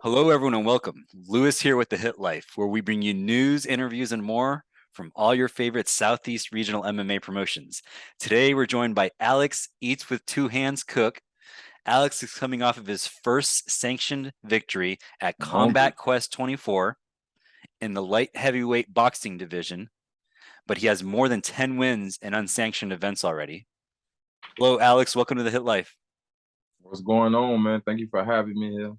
Hello, everyone, and welcome. Lewis here with The Hit Life, where we bring you news, interviews, and more from all your favorite Southeast regional MMA promotions. Today, we're joined by Alex Eats with Two Hands Cook. Alex is coming off of his first sanctioned victory at I'm hungry. Combat Quest 24 in the light heavyweight boxing division, but he has more than 10 wins in unsanctioned events already. Hello, Alex. Welcome to The Hit Life. What's going on, man? Thank you for having me here.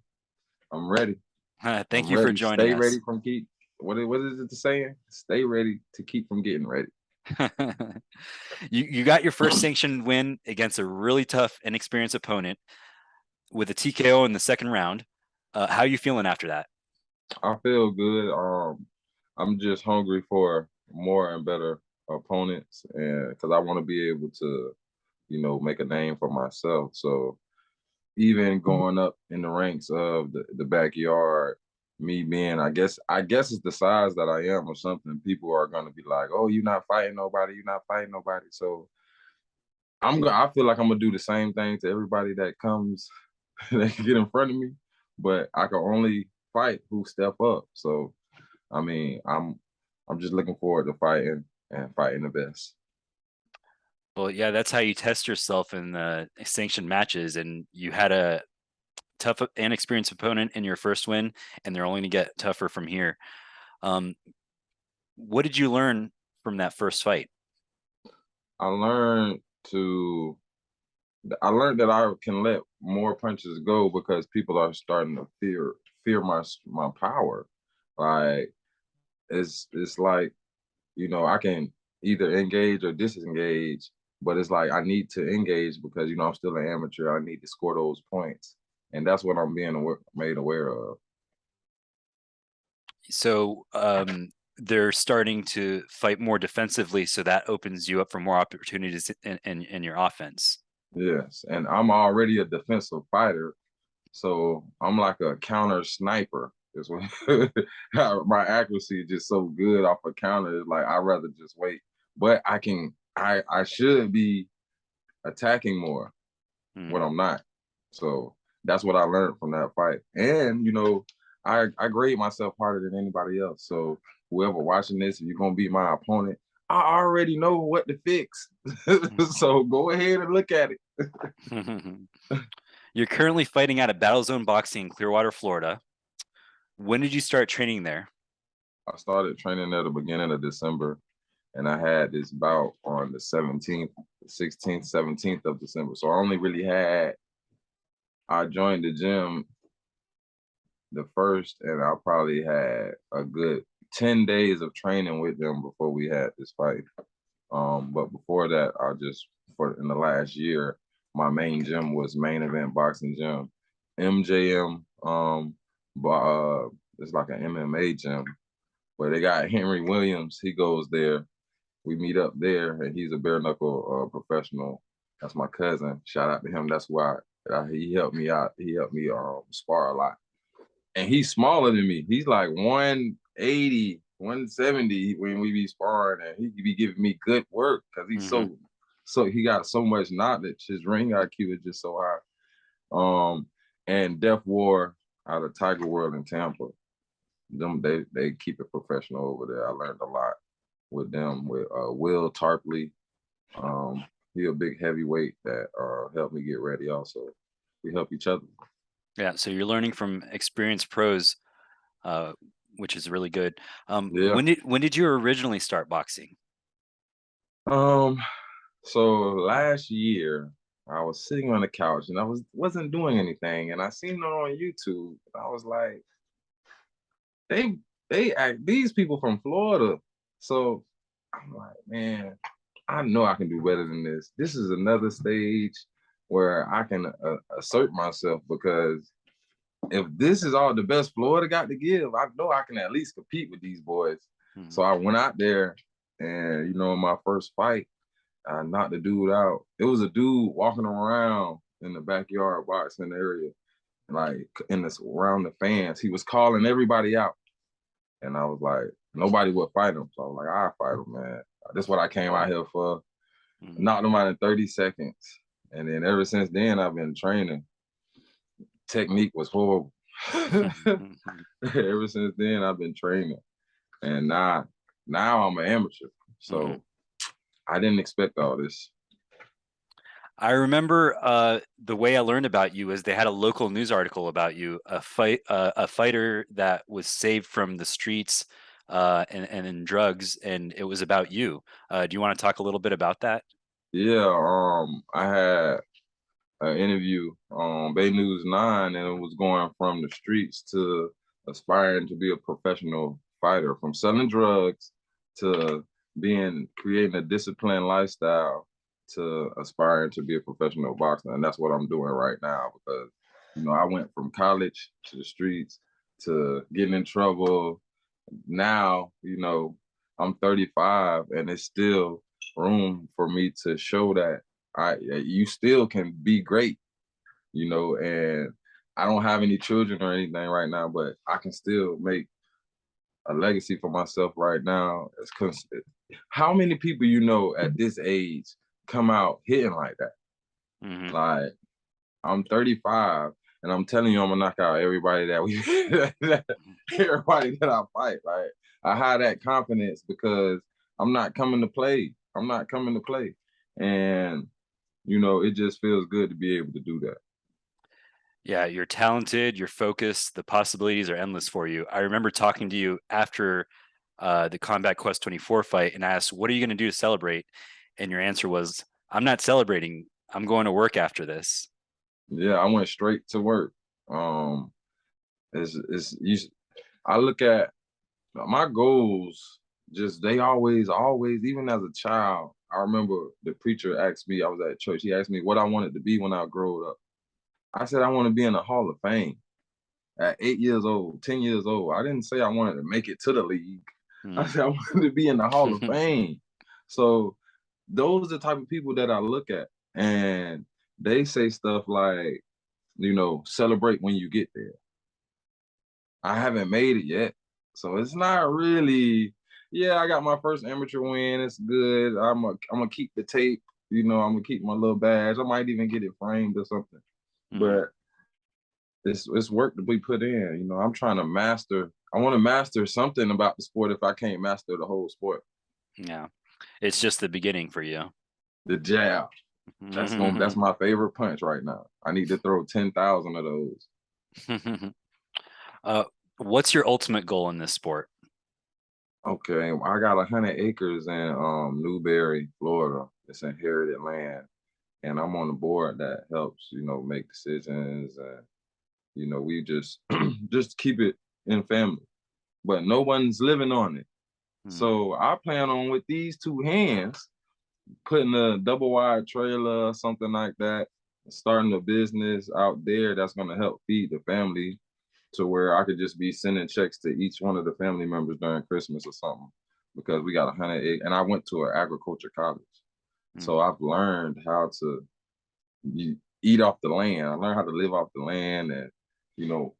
I'm ready. Thank I'm you for ready. joining Stay ready us. from keep. What is it the saying? Stay ready to keep from getting ready. You got your first sanctioned win against a really tough, inexperienced opponent with a TKO in the second round. How are you feeling after that? I feel good. I'm just hungry for more and better opponents, and because I want to be able to, make a name for myself. So even going up in the ranks of the backyard, me being, I guess it's the size that I am or something. People are gonna be like, "Oh, you're not fighting nobody. You're not fighting nobody." So I feel like I'm gonna do the same thing to everybody that comes that can get in front of me, but I can only fight who step up. So I mean, I'm just looking forward to fighting and fighting the best. Well, yeah, that's how you test yourself in the sanctioned matches. And you had a tough and experienced opponent in your first win, and they're only going to get tougher from here. Um, what did you learn from that first fight? I learned to I learned that I can let more punches go because people are starting to fear my power. Like it's like, I can either engage or disengage, but it's like I need to engage because I'm still an amateur. I need to score those points. And that's what I'm being made aware of. So they're starting to fight more defensively, so that opens you up for more opportunities in your offense. Yes. And I'm already a defensive fighter. So I'm like a counter sniper. Is what my accuracy is just so good off a counter. It's like I'd rather just wait. But I should be attacking more Hmm. when I'm not. So that's what I learned from that fight. And I grade myself harder than anybody else. So whoever watching this, if you're gonna be my opponent, I already know what to fix. So go ahead and look at it. You're currently fighting out of Battle Zone Boxing in Clearwater, Florida. When did you start training there? I started training at the beginning of December, and I had this bout on the 17th, 16th, 17th of December. So I only really had, I joined the gym the first, and I probably had a good 10 days of training with them before we had this fight. But before that, for in the last year, my main gym was Main Event Boxing Gym, MJM. It's like an MMA gym where they got Henry Williams. He goes there. We meet up there, and he's a bare knuckle professional. That's my cousin. Shout out to him. That's why he helped me out. He helped me spar a lot. And he's smaller than me. He's like 180, 170 when we be sparring, and he be giving me good work because he's Hmm. so he got so much knowledge. His ring IQ is just so high. And Death War out of Tiger World in Tampa. They keep it professional over there. I learned a lot with them with Will Tarpley. Um, he a big heavyweight that helped me get ready. Also, we help each other. Yeah, so you're learning from experienced pros, uh, which is really good. Yeah. When did you originally start boxing? Um, so last year I was sitting on the couch and I wasn't doing anything, and I seen it on YouTube. And I was like, they they act these people from Florida. So I'm like, man, I know I can do better than this. This is another stage where I can assert myself because if this is all the best Florida got to give, I know I can at least compete with these boys. Mhm. So I went out there, and in my first fight, I knocked the dude out. It was a dude walking around in the backyard boxing area, like in this around the fans. He was calling everybody out, and I was like, nobody would fight him. So I was like, I'll fight him, man. This is what I came out here for. Mhm. Knocked him out in 30 seconds. And then ever since then, I've been training. Technique was horrible. Ever since then, I've been training, and now I'm an amateur. Mhm. So I didn't expect all this. I remember the way I learned about you is they had a local news article about you, a fighter that was saved from the streets and in drugs, and it was about you. Do you want to talk a little bit about that? Yeah, I had an interview on Bay News 9, and it was going from the streets to aspiring to be a professional fighter, from selling drugs to being creating a disciplined lifestyle to aspiring to be a professional boxer. And that's what I'm doing right now because, I went from college to the streets to getting in trouble. Now, I'm 35 and it's still room for me to show that you still can be great, and I don't have any children or anything right now, but I can still make a legacy for myself right now. How many people at this age come out hitting like that? Hmm. Like, I'm 35 and I'm telling you I'm gonna knock out everybody that we everybody that I fight. Like, I have that confidence because I'm not coming to play. I'm not coming to play. And it just feels good to be able to do that. Yeah, you're talented, you're focused, the possibilities are endless for you. I remember talking to you after the Combat Quest 24 fight and I asked, what are you going to do to celebrate? And your answer was, I'm not celebrating. I'm going to work after this. Yeah, I went straight to work. Um, it's you, I look at my goals. Just they always, even as a child. I remember the preacher asked me. I was at church. He asked me what I wanted to be when I grew up. I said I want to be in the Hall of Fame. At 8 years old, 10 years old, I didn't say I wanted to make it to the league. I Mm. said I wanted to be in the Hall of Fame. So those are the type of people that I look at, and they say stuff like, celebrate when you get there. I haven't made it yet. So it's not really, yeah, I got my first amateur win. It's good. I'm gonna keep the tape, I'm gonna keep my little badge. I might even get it framed or something. Hmm. But it's work to be put in. I'm trying to master, I want to master something about the sport if I can't master the whole sport. Yeah, it's just the beginning for you. The jab. That's my favorite punch right now. I need to throw 10,000 of those. uh, what's your ultimate goal in this sport? Okay, I got 100 acres in Newberry, Florida. It's inherited land, and I'm on the board that helps, make decisions, and we just just keep it in family, but no one's living on it. Hmm. So I plan on with these two hands putting a double wide trailer or something like that, starting a business out there that's gonna help feed the family to where I could just be sending checks to each one of the family members during Christmas or something. Because we got 100 acres, and I went to an agriculture college, Hmm. so I've learned how to eat off the land. I learned how to live off the land and you know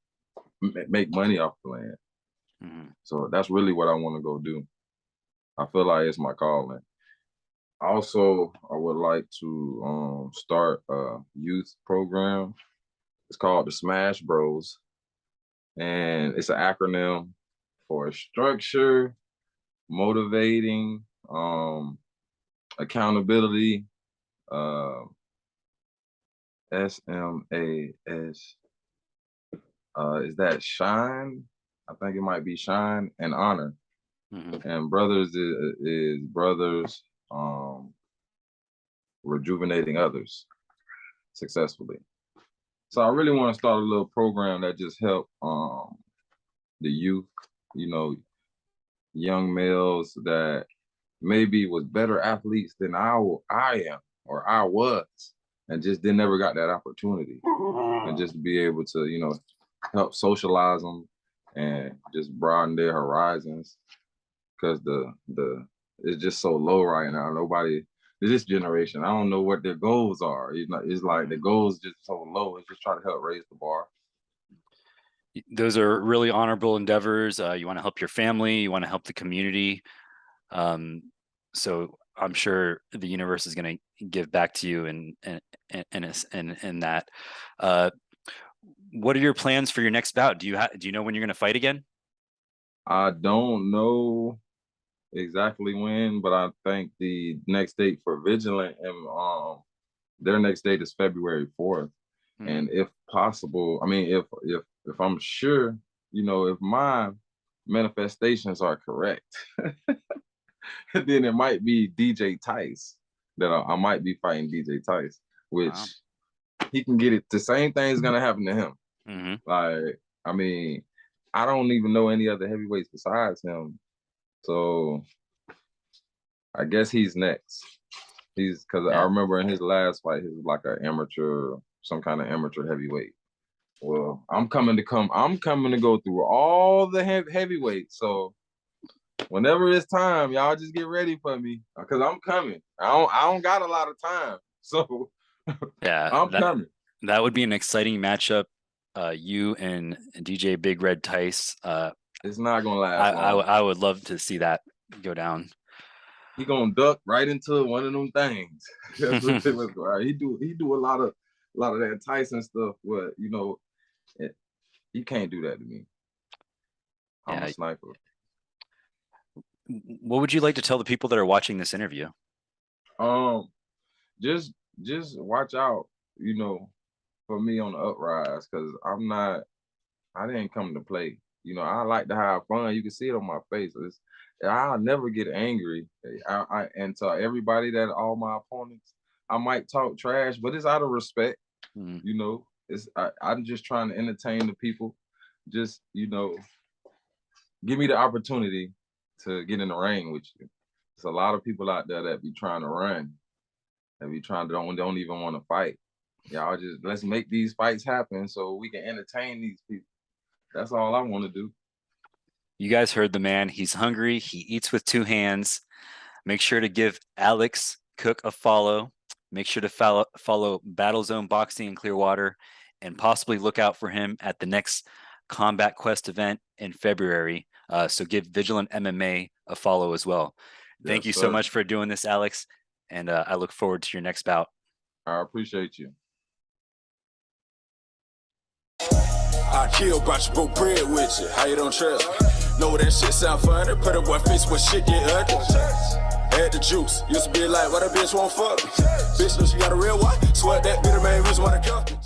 make money off the land. Hmm. So that's really what I want to go do. I feel like it's my calling. Also, I would like to start a youth program. It's called the Smash Bros, and it's an acronym for structure, motivating, accountability, uh, SMAS. Is that shine? I think it might be shine and honor. Hmm. And brothers is brothers rejuvenating others successfully. So I really want to start a little program that just help the youth, you know, young males that maybe was better athletes than I am or I was, and just did never got that opportunity, and just be able to help socialize them and just broaden their horizons because the it's just so low right now. Nobody this generation, I don't know what their goals are. It's like the Hmm. goals just so low. It's just trying to help raise the bar. Those are really honorable endeavors. You want to help your family, you want to help the community. Um, so I'm sure the universe is going to give back to you in that. Uh, What are your plans for your next bout? Do you know when you're going to fight again? I don't know exactly when, but I think the next date for Vigilant and their next date is February 4th. Hmm. And if possible, I mean, if I'm sure, if my manifestations are correct, then it might be DJ Tice that I might be fighting DJ Tice, Wow. which he can get it. The same thing's gonna happen to him. Hmm. Like, I mean, I don't even know any other heavyweights besides him. So I guess he's next. He's because I Yeah. remember in his last fight, he was like an amateur, some kind of amateur heavyweight. Well, I'm coming to go through all the heavyweights. So whenever it's time, y'all just get ready for me because I'm coming. I don't got a lot of time, so Yeah. I'm coming. That would be an exciting matchup. You and DJ Big Red Tice. It's not gonna last long. I would love to see that go down. He gonna duck right into one of them things. That's what it was. Right? He do a lot of that Tyson stuff. But you can't do that to me. I'm a Yeah. sniper. What would you like to tell the people that are watching this interview? Um, just watch out, for me on the uprise because I didn't come to play. I like to have fun. You can see it on my face. I'll never get angry. And to everybody that all my opponents, I might talk trash, but it's out of respect. Mm. I'm just trying to entertain the people. Just give me the opportunity to get in the ring with you. There's a lot of people out there that be trying to run, that be trying to don't even want to fight. Y'all just let's make these fights happen so we can entertain these people. That's all I want to do. You guys heard the man. He's hungry. He eats with two hands. Make sure to give Alex Cook a follow. Make sure to follow Battle Zone Boxing in Clearwater, and possibly look out for him at the next Combat Quest event in February. So give Vigilant MMA a follow as well. Thank Yes, you so sir. much for doing this, Alex. And I look forward to your next bout. I appreciate you. I kill, brought you broke bread with you. How you don't trust? Know that shit sound funny. Put a boy face when shit get ugly. Add the juice. Used to be like, what a bitch won't fuck me. Bitch, know she got a real one. Sweat that be the main reason why they cuff me.